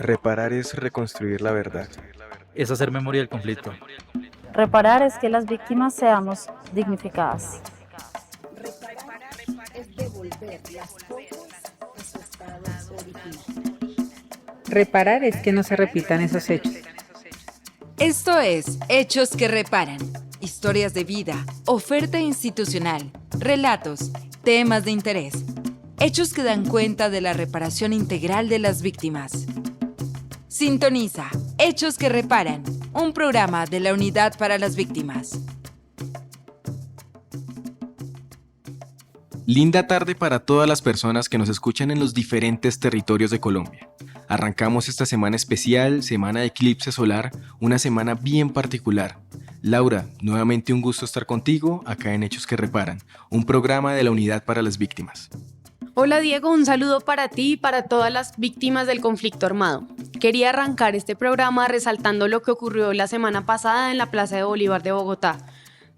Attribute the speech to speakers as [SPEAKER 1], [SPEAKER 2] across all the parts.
[SPEAKER 1] Reparar es reconstruir la verdad.
[SPEAKER 2] Es hacer memoria del conflicto.
[SPEAKER 3] Reparar es que las víctimas seamos dignificadas.
[SPEAKER 4] Reparar es devolver las cosas a su estado original.
[SPEAKER 5] Reparar es que no se repitan esos hechos.
[SPEAKER 6] Esto es Hechos que Reparan. Historias de vida, oferta institucional, relatos, temas de interés. Hechos que dan cuenta de la reparación integral de las víctimas. Sintoniza Hechos que Reparan, un programa de la Unidad para las Víctimas.
[SPEAKER 7] Linda tarde para todas las personas que nos escuchan en los diferentes territorios de Colombia. Arrancamos esta semana especial, semana de eclipse solar, una semana bien particular. Laura, nuevamente un gusto estar contigo acá en Hechos que Reparan, un programa de la Unidad para las Víctimas.
[SPEAKER 8] Hola Diego, un saludo para ti y para todas las víctimas del conflicto armado. Quería arrancar este programa resaltando lo que ocurrió la semana pasada en la Plaza de Bolívar de Bogotá,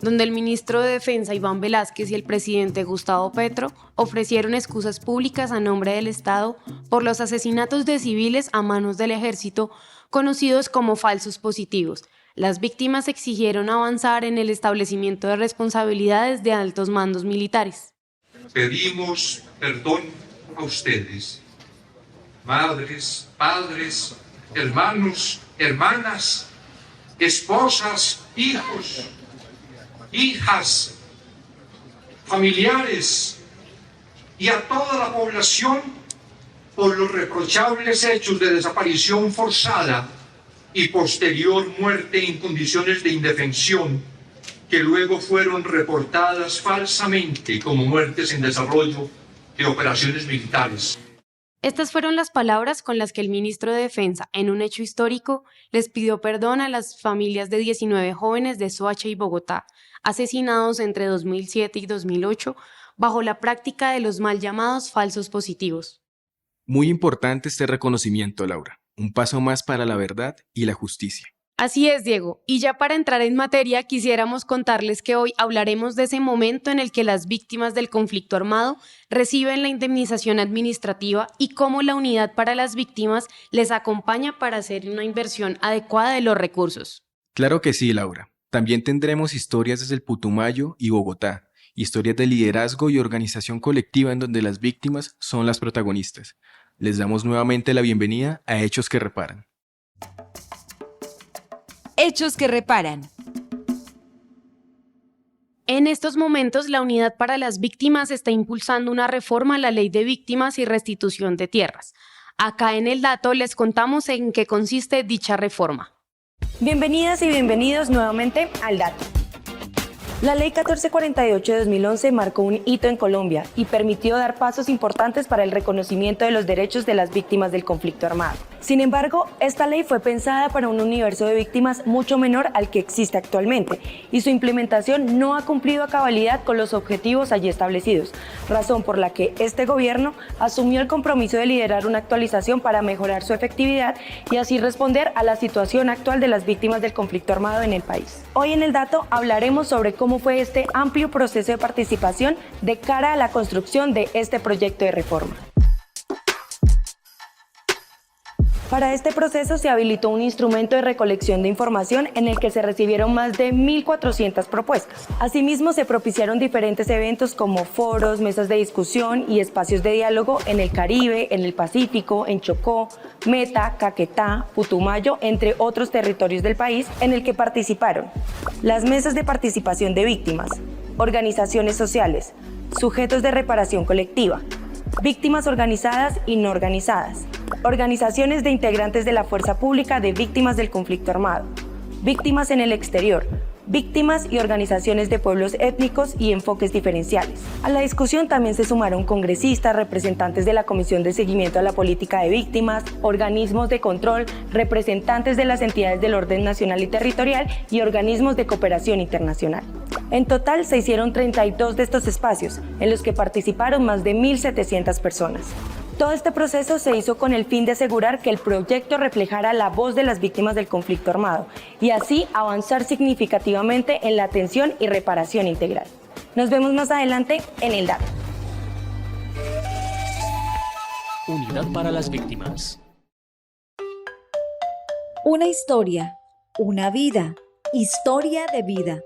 [SPEAKER 8] donde el ministro de Defensa Iván Velásquez y el presidente Gustavo Petro ofrecieron excusas públicas a nombre del Estado por los asesinatos de civiles a manos del ejército, conocidos como falsos positivos. Las víctimas exigieron avanzar en el establecimiento de responsabilidades de altos mandos militares.
[SPEAKER 9] Pedimos perdón a ustedes, madres, padres, hermanos, hermanas, esposas, hijos, hijas, familiares y a toda la población por los reprochables hechos de desaparición forzada y posterior muerte en condiciones de indefensión que luego fueron reportadas falsamente como muertes en desarrollo de operaciones militares.
[SPEAKER 8] Estas fueron las palabras con las que el ministro de Defensa, en un hecho histórico, les pidió perdón a las familias de 19 jóvenes de Soacha y Bogotá, asesinados entre 2007 y 2008 bajo la práctica de los mal llamados falsos positivos.
[SPEAKER 7] Muy importante este reconocimiento, Laura. Un paso más para la verdad y la justicia.
[SPEAKER 8] Así es, Diego. Y ya para entrar en materia, quisiéramos contarles que hoy hablaremos de ese momento en el que las víctimas del conflicto armado reciben la indemnización administrativa y cómo la Unidad para las Víctimas les acompaña para hacer una inversión adecuada de los recursos.
[SPEAKER 7] Claro que sí, Laura. También tendremos historias desde el Putumayo y Bogotá, historias de liderazgo y organización colectiva en donde las víctimas son las protagonistas. Les damos nuevamente la bienvenida a Hechos que Reparan.
[SPEAKER 6] Hechos que Reparan.
[SPEAKER 8] En estos momentos, la Unidad para las Víctimas está impulsando una reforma a la Ley de Víctimas y Restitución de Tierras. Acá en el dato les contamos en qué consiste dicha reforma.
[SPEAKER 10] Bienvenidas y bienvenidos nuevamente al dato. La Ley 1448 de 2011 marcó un hito en Colombia y permitió dar pasos importantes para el reconocimiento de los derechos de las víctimas del conflicto armado. Sin embargo, esta ley fue pensada para un universo de víctimas mucho menor al que existe actualmente y su implementación no ha cumplido a cabalidad con los objetivos allí establecidos, razón por la que este gobierno asumió el compromiso de liderar una actualización para mejorar su efectividad y así responder a la situación actual de las víctimas del conflicto armado en el país. Hoy en el dato hablaremos sobre cómo fue este amplio proceso de participación de cara a la construcción de este proyecto de reforma. Para este proceso se habilitó un instrumento de recolección de información en el que se recibieron más de 1.400 propuestas. Asimismo, se propiciaron diferentes eventos como foros, mesas de discusión y espacios de diálogo en el Caribe, en el Pacífico, en Chocó, Meta, Caquetá, Putumayo, entre otros territorios del país en el que participaron las mesas de participación de víctimas, organizaciones sociales, sujetos de reparación colectiva, víctimas organizadas y no organizadas, organizaciones de integrantes de la fuerza pública de víctimas del conflicto armado, víctimas en el exterior, víctimas y organizaciones de pueblos étnicos y enfoques diferenciales. A la discusión también se sumaron congresistas, representantes de la Comisión de Seguimiento a la Política de Víctimas, organismos de control, representantes de las entidades del orden nacional y territorial y organismos de cooperación internacional. En total se hicieron 32 de estos espacios, en los que participaron más de 1.700 personas. Todo este proceso se hizo con el fin de asegurar que el proyecto reflejara la voz de las víctimas del conflicto armado y así avanzar significativamente en la atención y reparación integral. Nos vemos más adelante en el dato.
[SPEAKER 11] Unidad para las Víctimas. Una historia, una vida, historia de vida.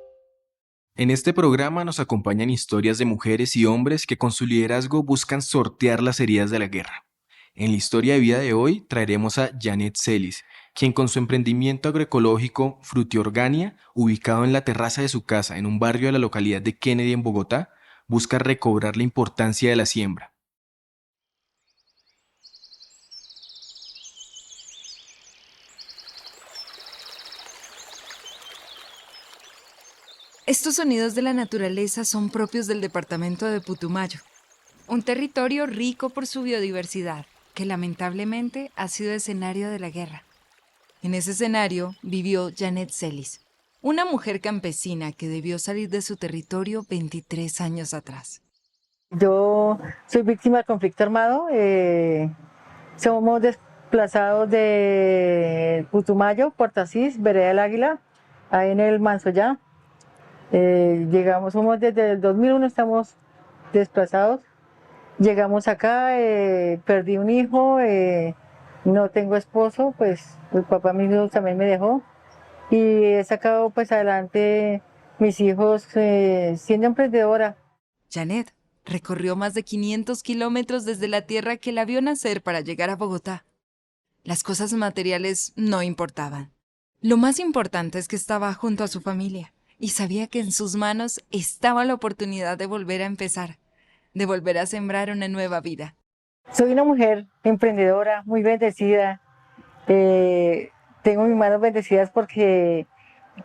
[SPEAKER 7] En este programa nos acompañan historias de mujeres y hombres que con su liderazgo buscan sortear las heridas de la guerra. En la historia de vida de hoy traeremos a Janet Celis, quien con su emprendimiento agroecológico Frutiorgania, ubicado en la terraza de su casa en un barrio de la localidad de Kennedy en Bogotá, busca recobrar la importancia de la siembra.
[SPEAKER 6] Estos sonidos de la naturaleza son propios del departamento de Putumayo, un territorio rico por su biodiversidad, que lamentablemente ha sido escenario de la guerra. En ese escenario vivió Janet Celis, una mujer campesina que debió salir de su territorio 23 años atrás.
[SPEAKER 12] Yo soy víctima del conflicto armado, somos desplazados de Putumayo, Puerto Asís, Vereda del Águila, ahí en el Mansoyá. Somos desde el 2001, estamos desplazados. Llegamos acá, perdí un hijo, no tengo esposo, pues el papá de mis hijos también me dejó. Y he sacado pues adelante mis hijos siendo emprendedora.
[SPEAKER 6] Janet recorrió más de 500 kilómetros desde la tierra que la vio nacer para llegar a Bogotá. Las cosas materiales no importaban. Lo más importante es que estaba junto a su familia y sabía que en sus manos estaba la oportunidad de volver a empezar, de volver a sembrar una nueva vida.
[SPEAKER 12] Soy una mujer emprendedora, muy bendecida. Tengo mis manos bendecidas porque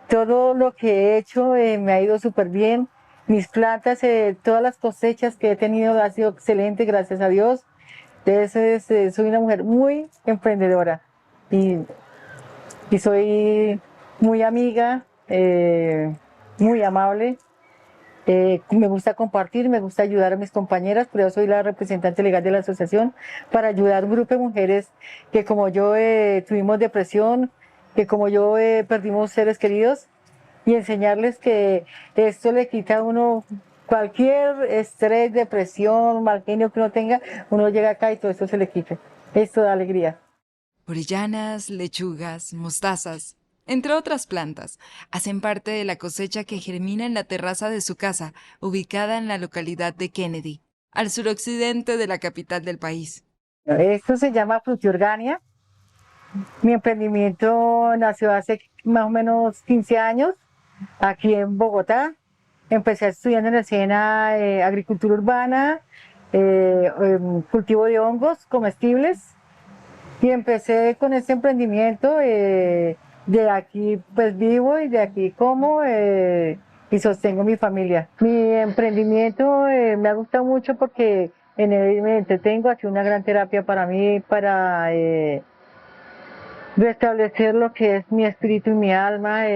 [SPEAKER 12] todo lo que he hecho me ha ido súper bien. Mis plantas, todas las cosechas que he tenido ha sido excelente, gracias a Dios. Entonces, soy una mujer muy emprendedora y soy muy amiga, muy amable. Me gusta compartir, me gusta ayudar a mis compañeras, pero yo soy la representante legal de la asociación para ayudar a un grupo de mujeres que como yo tuvimos depresión, que como yo perdimos seres queridos, y enseñarles que esto le quita a uno cualquier estrés, depresión, mal genio que uno tenga, uno llega acá y todo esto se le quita. Esto da alegría.
[SPEAKER 6] Orellanas, lechugas, mostazas, entre otras plantas, hacen parte de la cosecha que germina en la terraza de su casa, ubicada en la localidad de Kennedy, al suroccidente de la capital del país.
[SPEAKER 12] Esto se llama Frutiorgania. Mi emprendimiento nació hace más o menos 15 años, aquí en Bogotá. Empecé estudiando en la escena agricultura urbana, cultivo de hongos comestibles, y empecé con este emprendimiento. De aquí pues vivo y de aquí como y sostengo mi familia. Mi emprendimiento me ha gustado mucho porque en él me entretengo, ha sido una gran terapia para mí, para restablecer lo que es mi espíritu y mi alma,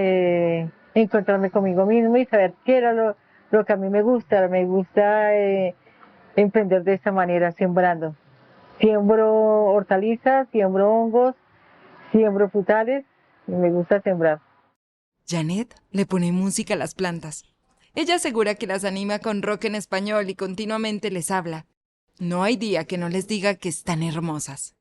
[SPEAKER 12] encontrarme conmigo mismo y saber qué era lo que a mí me gusta. Me gusta emprender de esta manera, sembrando. Siembro hortalizas, siembro hongos, siembro frutales. Me gusta sembrar.
[SPEAKER 6] Janet le pone música a las plantas. Ella asegura que las anima con rock en español y continuamente les habla. No hay día que no les diga que están hermosas.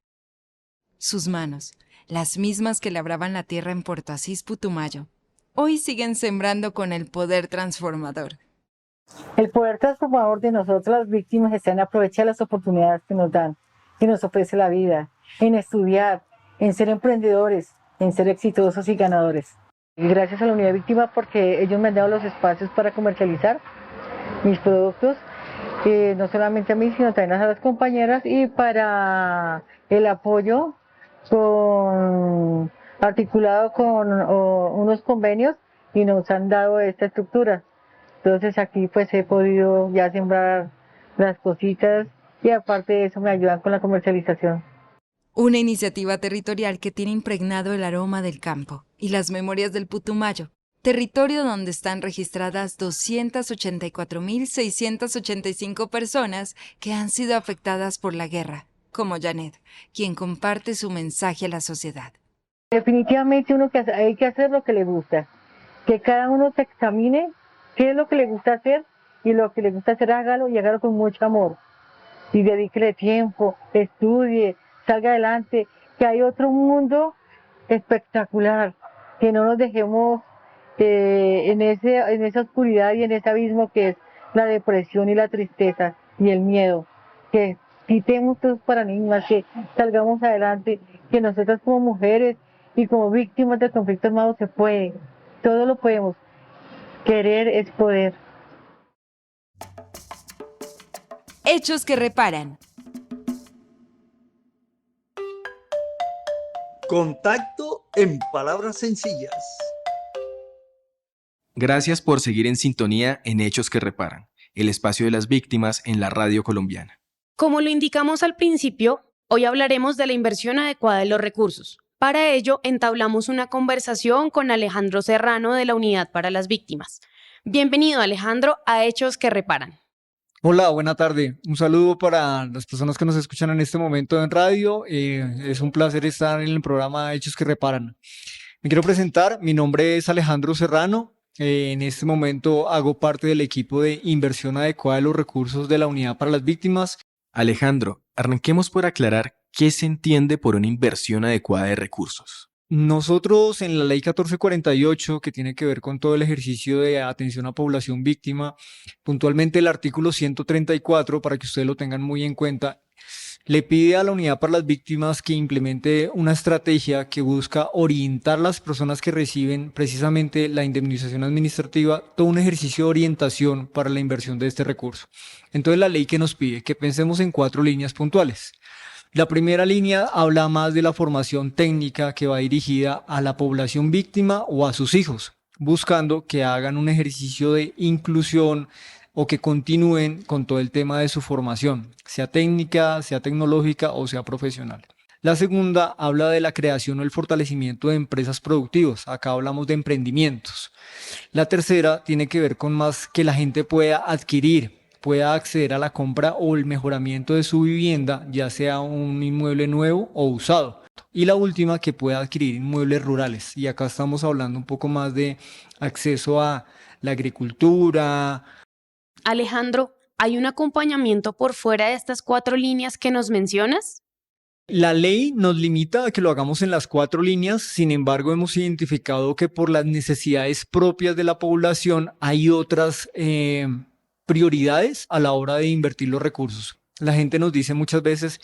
[SPEAKER 6] Sus manos, las mismas que labraban la tierra en Puerto Asís, Putumayo, hoy siguen sembrando con el poder transformador.
[SPEAKER 12] El poder transformador de nosotros, las víctimas, está en aprovechar las oportunidades que nos dan, que nos ofrece la vida, en estudiar, en ser emprendedores, en ser exitosos y ganadores. Y gracias a la unidad víctima porque ellos me han dado los espacios para comercializar mis productos, no solamente a mí, sino también a las compañeras, y para el apoyo articulado con unos convenios, y nos han dado esta estructura. Entonces aquí pues he podido ya sembrar las cositas y aparte de eso me ayudan con la comercialización.
[SPEAKER 6] Una iniciativa territorial que tiene impregnado el aroma del campo y las memorias del Putumayo, territorio donde están registradas 284.685 personas que han sido afectadas por la guerra, como Janet, quien comparte su mensaje a la sociedad.
[SPEAKER 12] Definitivamente hay que hacer lo que le gusta, que cada uno se examine qué es lo que le gusta hacer y lo que le gusta hacer hágalo y hágalo con mucho amor y dedíquele tiempo, estudie, salga adelante, que hay otro mundo espectacular, que no nos dejemos en esa oscuridad y en ese abismo que es la depresión y la tristeza y el miedo, que quitemos todos los paradigmas, que salgamos adelante, que nosotras como mujeres y como víctimas del conflicto armado se puede, todo lo podemos, querer es poder.
[SPEAKER 6] Hechos que reparan.
[SPEAKER 13] Contacto en palabras sencillas.
[SPEAKER 7] Gracias por seguir en sintonía en Hechos que Reparan, el espacio de las víctimas en la radio colombiana.
[SPEAKER 8] Como lo indicamos al principio, hoy hablaremos de la inversión adecuada de los recursos. Para ello, entablamos una conversación con Alejandro Serrano de la Unidad para las Víctimas. Bienvenido, Alejandro, a Hechos que Reparan.
[SPEAKER 14] Hola, buena tarde. Un saludo para las personas que nos escuchan en este momento en radio. Es un placer estar en el programa Hechos que Reparan. Me quiero presentar, mi nombre es Alejandro Serrano. En este momento hago parte del equipo de inversión adecuada de los recursos de la Unidad para las Víctimas.
[SPEAKER 7] Alejandro, arranquemos por aclarar qué se entiende por una inversión adecuada de recursos.
[SPEAKER 14] Nosotros en la ley 1448, que tiene que ver con todo el ejercicio de atención a población víctima, puntualmente el artículo 134, para que ustedes lo tengan muy en cuenta, le pide a la Unidad para las Víctimas que implemente una estrategia que busca orientar a las personas que reciben precisamente la indemnización administrativa, todo un ejercicio de orientación para la inversión de este recurso. Entonces la ley que nos pide que pensemos en 4 líneas puntuales. La primera línea habla más de la formación técnica que va dirigida a la población víctima o a sus hijos, buscando que hagan un ejercicio de inclusión o que continúen con todo el tema de su formación, sea técnica, sea tecnológica o sea profesional. La segunda habla de la creación o el fortalecimiento de empresas productivas. Acá hablamos de emprendimientos. La tercera tiene que ver con más que la gente pueda adquirir, pueda acceder a la compra o el mejoramiento de su vivienda, ya sea un inmueble nuevo o usado. Y la última, que pueda adquirir inmuebles rurales. Y acá estamos hablando un poco más de acceso a la agricultura.
[SPEAKER 8] Alejandro, ¿hay un acompañamiento por fuera de estas 4 líneas que nos mencionas?
[SPEAKER 14] La ley nos limita a que lo hagamos en las 4 líneas, sin embargo hemos identificado que por las necesidades propias de la población hay otras prioridades a la hora de invertir los recursos. La gente nos dice muchas veces,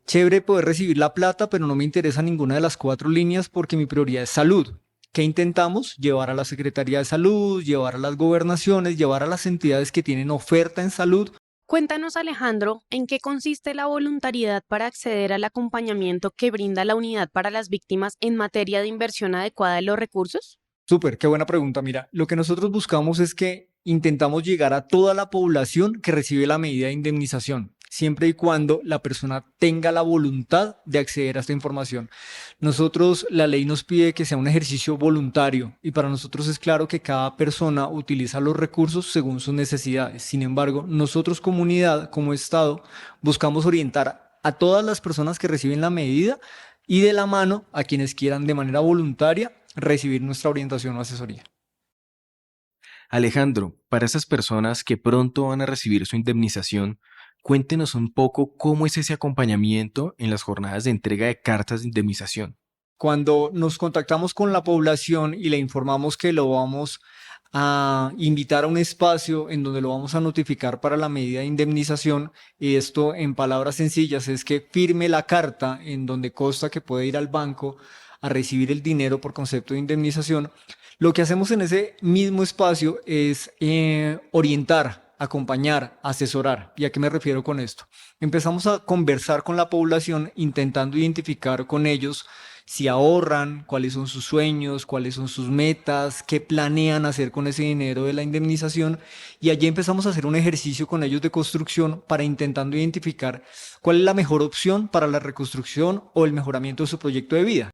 [SPEAKER 14] chévere poder recibir la plata, pero no me interesa ninguna de las 4 líneas porque mi prioridad es salud. ¿Qué intentamos? Llevar a la Secretaría de Salud, llevar a las gobernaciones, llevar a las entidades que tienen oferta en salud.
[SPEAKER 8] Cuéntanos, Alejandro, ¿en qué consiste la voluntariedad para acceder al acompañamiento que brinda la Unidad para las Víctimas en materia de inversión adecuada de los recursos?
[SPEAKER 14] Súper, qué buena pregunta. Mira, lo que nosotros buscamos es que intentamos llegar a toda la población que recibe la medida de indemnización, siempre y cuando la persona tenga la voluntad de acceder a esta información. Nosotros, la ley nos pide que sea un ejercicio voluntario y para nosotros es claro que cada persona utiliza los recursos según sus necesidades. Sin embargo, nosotros como unidad, como Estado, buscamos orientar a todas las personas que reciben la medida y de la mano a quienes quieran de manera voluntaria recibir nuestra orientación o asesoría.
[SPEAKER 7] Alejandro, para esas personas que pronto van a recibir su indemnización, cuéntenos un poco cómo es ese acompañamiento en las jornadas de entrega de cartas de indemnización.
[SPEAKER 14] Cuando nos contactamos con la población y le informamos que lo vamos a invitar a un espacio en donde lo vamos a notificar para la medida de indemnización, y esto en palabras sencillas es que firme la carta en donde consta que puede ir al banco a recibir el dinero por concepto de indemnización, lo que hacemos en ese mismo espacio es orientar, acompañar, asesorar. ¿Y a qué me refiero con esto? Empezamos a conversar con la población intentando identificar con ellos si ahorran, cuáles son sus sueños, cuáles son sus metas, qué planean hacer con ese dinero de la indemnización, y allí empezamos a hacer un ejercicio con ellos de construcción para intentando identificar cuál es la mejor opción para la reconstrucción o el mejoramiento de su proyecto de vida.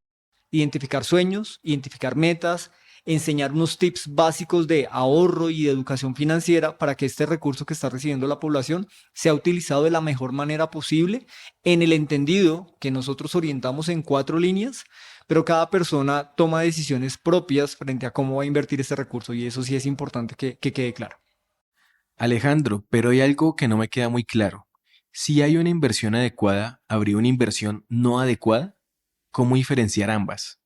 [SPEAKER 14] Identificar sueños, identificar metas, enseñar unos tips básicos de ahorro y de educación financiera para que este recurso que está recibiendo la población sea utilizado de la mejor manera posible, en el entendido que nosotros orientamos en 4 líneas, pero cada persona toma decisiones propias frente a cómo va a invertir este recurso, y eso sí es importante que quede claro.
[SPEAKER 7] Alejandro, pero hay algo que no me queda muy claro. Si hay una inversión adecuada, ¿habría una inversión no adecuada? ¿Cómo diferenciar ambas?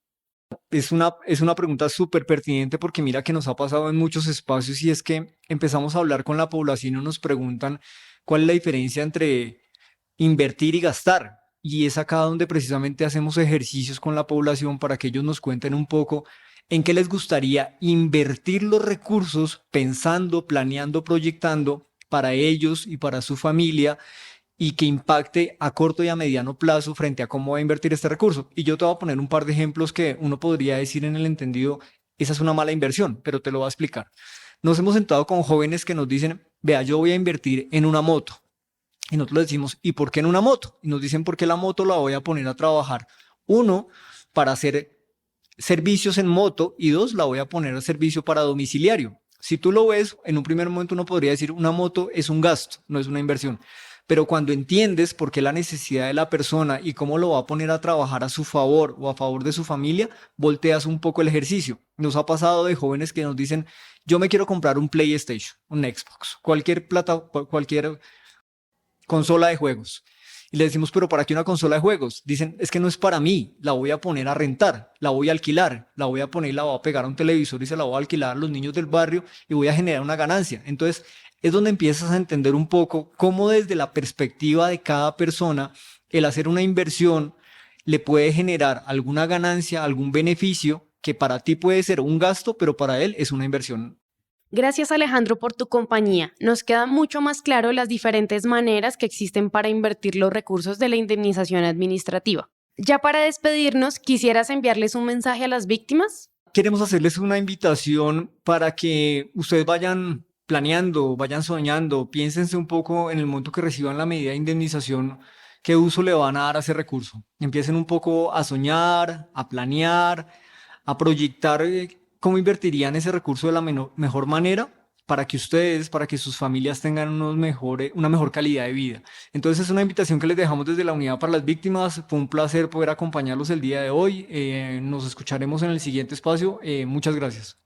[SPEAKER 14] Es una pregunta súper pertinente porque mira que nos ha pasado en muchos espacios y es que empezamos a hablar con la población y nos preguntan cuál es la diferencia entre invertir y gastar. Y es acá donde precisamente hacemos ejercicios con la población para que ellos nos cuenten un poco en qué les gustaría invertir los recursos pensando, planeando, proyectando para ellos y para su familia y que impacte a corto y a mediano plazo frente a cómo va a invertir este recurso. Y yo te voy a poner un par de ejemplos que uno podría decir en el entendido, esa es una mala inversión, pero te lo voy a explicar. Nos hemos sentado con jóvenes que nos dicen, vea, yo voy a invertir en una moto. Y nosotros les decimos, ¿y por qué en una moto? Y nos dicen, porque la moto la voy a poner a trabajar. Uno, para hacer servicios en moto y dos, la voy a poner a servicio para domiciliario. Si tú lo ves, en un primer momento uno podría decir, una moto es un gasto, no es una inversión. Pero cuando entiendes por qué la necesidad de la persona y cómo lo va a poner a trabajar a su favor o a favor de su familia, volteas un poco el ejercicio. Nos ha pasado de jóvenes que nos dicen, yo me quiero comprar un PlayStation, un Xbox, cualquier consola de juegos. Y le decimos, ¿pero para qué una consola de juegos? Dicen, es que no es para mí, la voy a poner a rentar, la voy a alquilar, la voy a poner y la voy a pegar a un televisor y se la voy a alquilar a los niños del barrio y voy a generar una ganancia. Entonces, es donde empiezas a entender un poco cómo desde la perspectiva de cada persona, el hacer una inversión le puede generar alguna ganancia, algún beneficio que para ti puede ser un gasto, pero para él es una inversión.
[SPEAKER 8] Gracias, Alejandro, por tu compañía. Nos queda mucho más claro las diferentes maneras que existen para invertir los recursos de la indemnización administrativa. Ya para despedirnos, ¿quisieras enviarles un mensaje a las víctimas?
[SPEAKER 14] Queremos hacerles una invitación para que ustedes vayan planeando, vayan soñando, piénsense un poco en el momento que reciban la medida de indemnización, qué uso le van a dar a ese recurso. Empiecen un poco a soñar, a planear, a proyectar cómo invertirían ese recurso de la mejor manera para que ustedes, para que sus familias tengan una mejor calidad de vida. Entonces es una invitación que les dejamos desde la Unidad para las Víctimas. Fue un placer poder acompañarlos el día de hoy. Nos escucharemos en el siguiente espacio. Muchas gracias.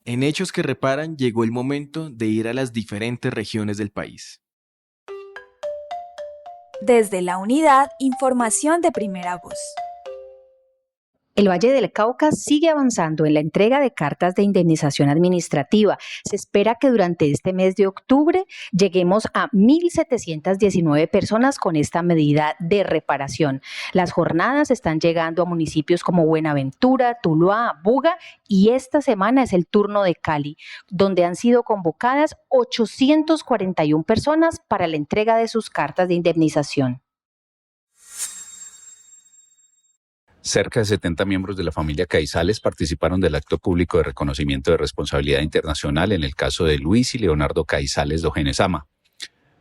[SPEAKER 7] En Hechos que Reparan llegó el momento de ir a las diferentes regiones del país.
[SPEAKER 11] Desde la unidad, información de primera voz.
[SPEAKER 15] El Valle del Cauca sigue avanzando en la entrega de cartas de indemnización administrativa. Se espera que durante este mes de octubre lleguemos a 1.719 personas con esta medida de reparación. Las jornadas están llegando a municipios como Buenaventura, Tuluá, Buga y esta semana es el turno de Cali, donde han sido convocadas 841 personas para la entrega de sus cartas de indemnización.
[SPEAKER 16] Cerca de 70 miembros de la familia Caizales participaron del acto público de reconocimiento de responsabilidad internacional en el caso de Luis y Leonardo Caizales Dogenesama.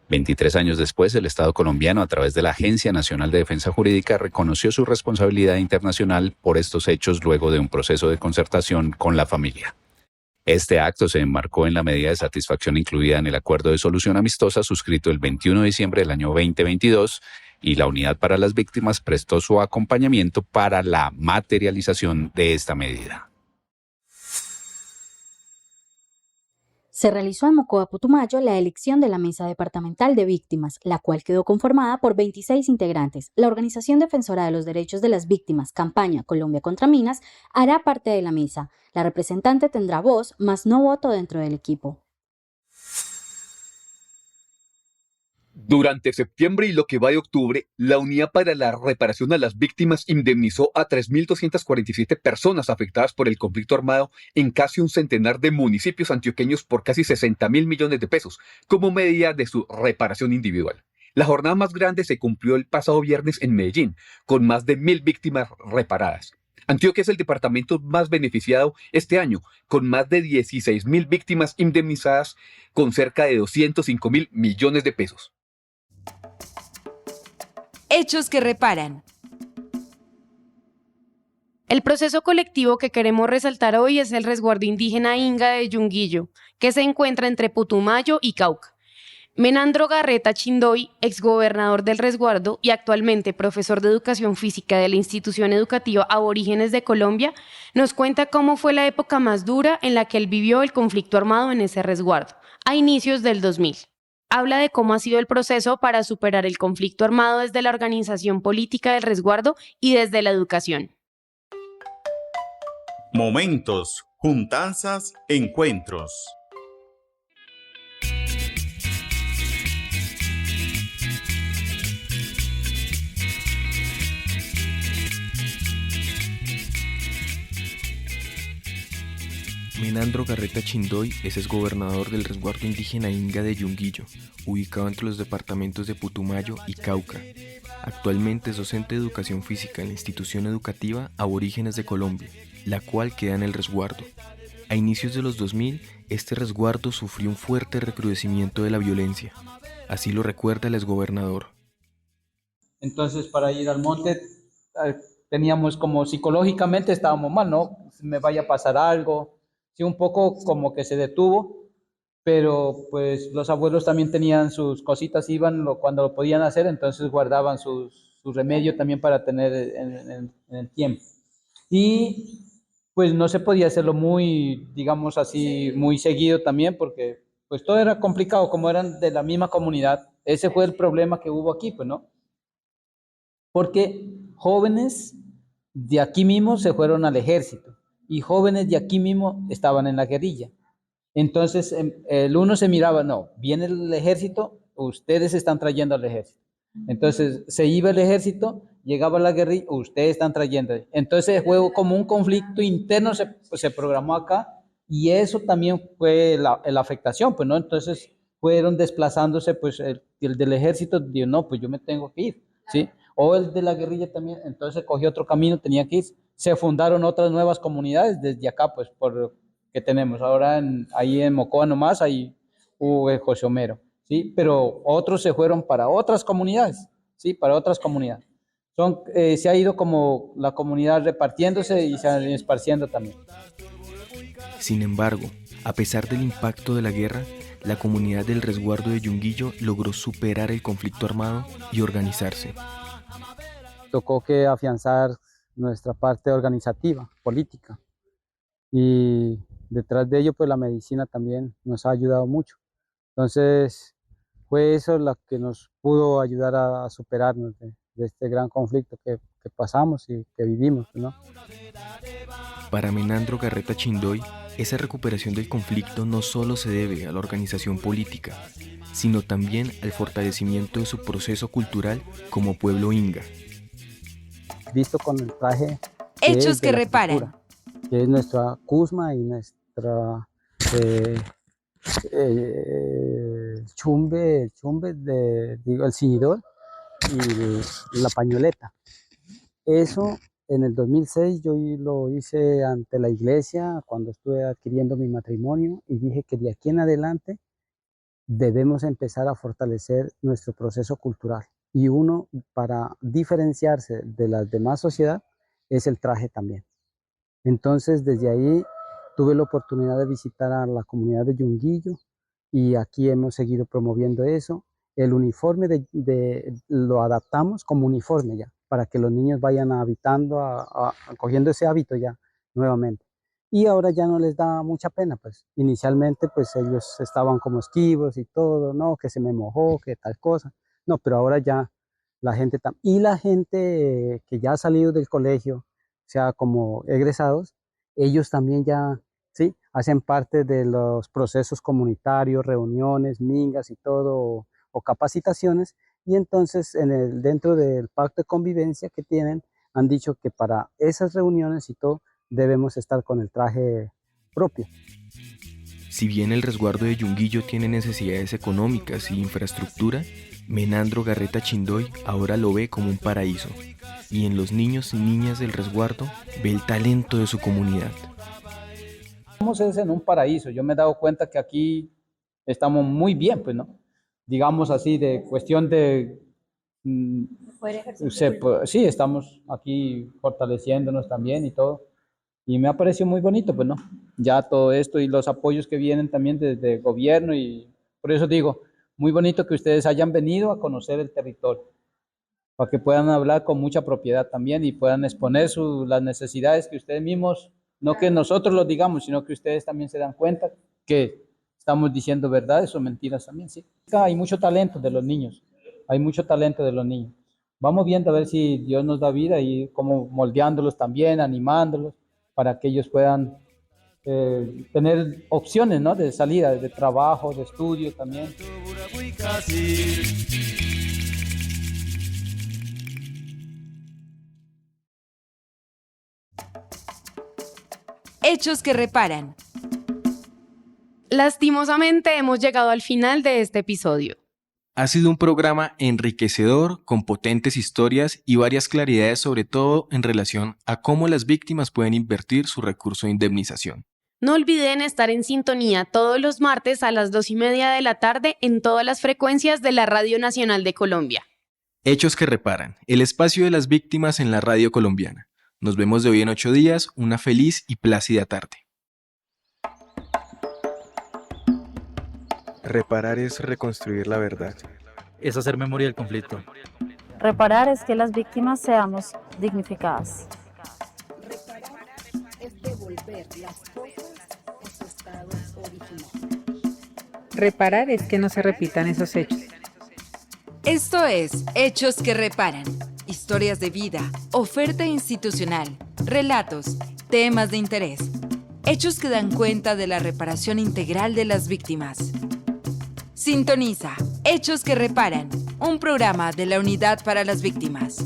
[SPEAKER 16] 23 años después, el Estado colombiano, a través de la Agencia Nacional de Defensa Jurídica, reconoció su responsabilidad internacional por estos hechos luego de un proceso de concertación con la familia. Este acto se enmarcó en la medida de satisfacción incluida en el Acuerdo de Solución Amistosa suscrito el 21 de diciembre del año 2022 y la Unidad para las Víctimas prestó su acompañamiento para la materialización de esta medida.
[SPEAKER 17] Se realizó en Mocoa, Putumayo, la elección de la Mesa Departamental de Víctimas, la cual quedó conformada por 26 integrantes. La Organización Defensora de los Derechos de las Víctimas, Campaña Colombia contra Minas, hará parte de la mesa. La representante tendrá voz, más no voto dentro del equipo.
[SPEAKER 18] Durante septiembre y lo que va de octubre, la Unidad para la Reparación a las Víctimas indemnizó a 3.247 personas afectadas por el conflicto armado en casi un centenar de municipios antioqueños por casi 60.000 millones de pesos, como medida de su reparación individual. La jornada más grande se cumplió el pasado viernes en Medellín, con más de 1.000 víctimas reparadas. Antioquia es el departamento más beneficiado este año, con más de 16.000 víctimas indemnizadas, con cerca de 205.000 millones de pesos.
[SPEAKER 6] Hechos que reparan.
[SPEAKER 8] El proceso colectivo que queremos resaltar hoy es el resguardo indígena Inga de Yunguillo, que se encuentra entre Putumayo y Cauca. Menandro Garreta Chindoy, exgobernador del resguardo y actualmente profesor de educación física de la institución educativa Aborígenes de Colombia, nos cuenta cómo fue la época más dura en la que él vivió el conflicto armado en ese resguardo, a inicios del 2000. Habla de cómo ha sido el proceso para superar el conflicto armado desde la organización política del resguardo y desde la educación.
[SPEAKER 19] Momentos, juntanzas, encuentros.
[SPEAKER 1] Menandro Garreta Chindoy es exgobernador del resguardo indígena Inga de Yunguillo, ubicado entre los departamentos de Putumayo y Cauca. Actualmente es docente de educación física en la institución educativa Aborígenes de Colombia, la cual queda en el resguardo. A inicios de los 2000, este resguardo sufrió un fuerte recrudecimiento de la violencia. Así lo recuerda el exgobernador.
[SPEAKER 20] Entonces, para ir al monte, teníamos como psicológicamente estábamos mal, ¿no? Me vaya a pasar algo. Sí, un poco como que se detuvo, pero pues los abuelos también tenían sus cositas, iban cuando lo podían hacer, entonces guardaban su remedio también para tener en el tiempo. Y pues no se podía hacerlo muy, digamos así, muy seguido también, porque pues todo era complicado, como eran de la misma comunidad. Ese fue el problema que hubo aquí, pues, ¿no? Porque jóvenes de aquí mismo se fueron al ejército y jóvenes de aquí mismo estaban en la guerrilla. Entonces el uno se miraba, no, viene el ejército, ustedes están trayendo al ejército. Entonces se iba el ejército, llegaba la guerrilla, ustedes están trayendo. Entonces fue como un conflicto interno, se programó acá, y eso también fue la afectación, pues, ¿no? Entonces fueron desplazándose, pues el del ejército dijo, no, pues yo me tengo que ir, ¿sí? O el de la guerrilla también, entonces cogió otro camino, tenía que ir. Se fundaron otras nuevas comunidades desde acá, pues, que tenemos. Ahora ahí en Mocoa nomás hay José Homero, ¿sí? Pero otros se fueron para otras comunidades, ¿sí? Para otras comunidades. Se ha ido como la comunidad repartiéndose y se han ido esparciendo también.
[SPEAKER 1] Sin embargo, a pesar del impacto de la guerra, la comunidad del resguardo de Yunguillo logró superar el conflicto armado y organizarse.
[SPEAKER 20] Tocó que afianzar nuestra parte organizativa, política, y detrás de ello pues la medicina también nos ha ayudado mucho. Entonces fue eso lo que nos pudo ayudar a superarnos de este gran conflicto que pasamos y que vivimos, ¿no?
[SPEAKER 1] Para Menandro Garreta Chindoy, esa recuperación del conflicto no solo se debe a la organización política, sino también al fortalecimiento de su proceso cultural como pueblo inga.
[SPEAKER 20] Visto con el traje
[SPEAKER 6] Hechos que reparan.
[SPEAKER 20] Cultura, que es nuestra cusma y nuestra chumbe, el ciñidor y la pañoleta. Eso en el 2006 yo lo hice ante la iglesia cuando estuve adquiriendo mi matrimonio y dije que de aquí en adelante debemos empezar a fortalecer nuestro proceso cultural. Y uno, para diferenciarse de la demás sociedad, es el traje también. Entonces, desde ahí tuve la oportunidad de visitar a la comunidad de Yunguillo y aquí hemos seguido promoviendo eso. El uniforme lo adaptamos como uniforme ya, para que los niños vayan habitando, cogiendo ese hábito ya nuevamente. Y ahora ya no les da mucha pena, pues. Inicialmente, pues ellos estaban como esquivos y todo, no, que se me mojó, que tal cosa. No, pero ahora ya la gente y la gente que ya ha salido del colegio, o sea, como egresados, ellos también ya, sí, hacen parte de los procesos comunitarios, reuniones, mingas y todo, o capacitaciones, y entonces dentro del pacto de convivencia que tienen, han dicho que para esas reuniones y todo, debemos estar con el traje propio.
[SPEAKER 1] Si bien el resguardo de Yunguillo tiene necesidades económicas y infraestructura, Menandro Garreta Chindoy ahora lo ve como un paraíso, y en los niños y niñas del resguardo ve el talento de su comunidad.
[SPEAKER 20] Estamos en un paraíso, yo me he dado cuenta que aquí estamos muy bien, pues, ¿no? Digamos así, de cuestión de... sí, estamos aquí fortaleciéndonos también y todo, y me ha parecido muy bonito, pues, ¿no? Ya todo esto y los apoyos que vienen también desde el gobierno, y por eso digo, muy bonito que ustedes hayan venido a conocer el territorio, para que puedan hablar con mucha propiedad también y puedan exponer las necesidades que ustedes mismos, no que nosotros lo digamos, sino que ustedes también se dan cuenta que estamos diciendo verdades o mentiras también, sí. Hay mucho talento de los niños, hay mucho talento de los niños. Vamos viendo a ver si Dios nos da vida y como moldeándolos también, animándolos, para que ellos puedan tener opciones, ¿no? De salida, de trabajo, de estudio también.
[SPEAKER 6] Hechos que reparan.
[SPEAKER 8] Lastimosamente hemos llegado al final de este episodio.
[SPEAKER 7] Ha sido un programa enriquecedor, con potentes historias y varias claridades, sobre todo en relación a cómo las víctimas pueden invertir su recurso de indemnización.
[SPEAKER 8] No olviden estar en sintonía todos los martes a las 2:30 de la tarde en todas las frecuencias de la Radio Nacional de Colombia.
[SPEAKER 7] Hechos que reparan, el espacio de las víctimas en la radio colombiana. Nos vemos de hoy en 8 días, una feliz y plácida tarde.
[SPEAKER 1] Reparar es reconstruir la verdad.
[SPEAKER 2] Es hacer memoria del conflicto.
[SPEAKER 3] Reparar es que las víctimas seamos dignificadas.
[SPEAKER 4] Es devolver las cosas a su estado original.
[SPEAKER 5] Reparar es que no se repitan esos hechos.
[SPEAKER 6] Esto es Hechos que reparan. Historias de vida, oferta institucional, relatos, temas de interés. Hechos que dan cuenta de la reparación integral de las víctimas. Sintoniza Hechos que reparan, un programa de la Unidad para las Víctimas.